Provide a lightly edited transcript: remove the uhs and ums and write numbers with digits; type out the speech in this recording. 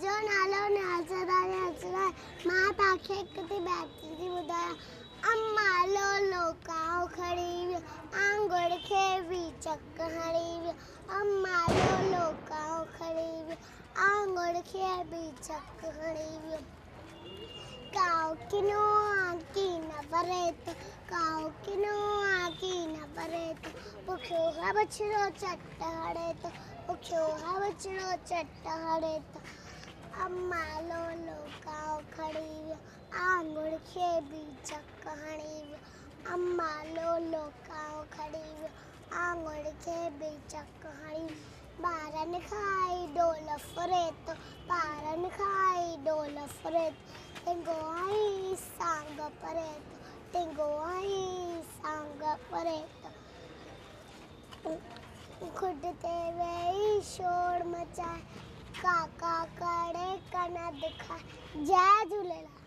मुंहिंजो नालो न्यासराय मां तव्हांखे हिकु बैतरी थी ॿुधायां। अम्मा लोलो काओ खणी वियो आंगुर खे बि चक हणी वियो। अम्मा लोलो काओ खणी वियो आंगुर खे बि चक हणी वियो। काओ किनो आंकी न भरे तो काओ किनो आंकी न भरे तो बुखियो है बछड़ो चट हणे तो बुखियो है बछड़ो चट हणे तो। अम्मा लोलो काओ खणी वियो आंगुर खे बि चक हणी वियो। अम्मा लोलो काओ खणी वियो आंगुर खे बि चक हणी वियो। ॿारनि खाई डोल फुरे तो ॿारनि खाई डोल फुरे तो टिंगो आई सांग परे तो टिंगो आई सांग परे तो। खुड ते वेही शोर मचाए काका करे कन दिखाए। जय झूलेलाल।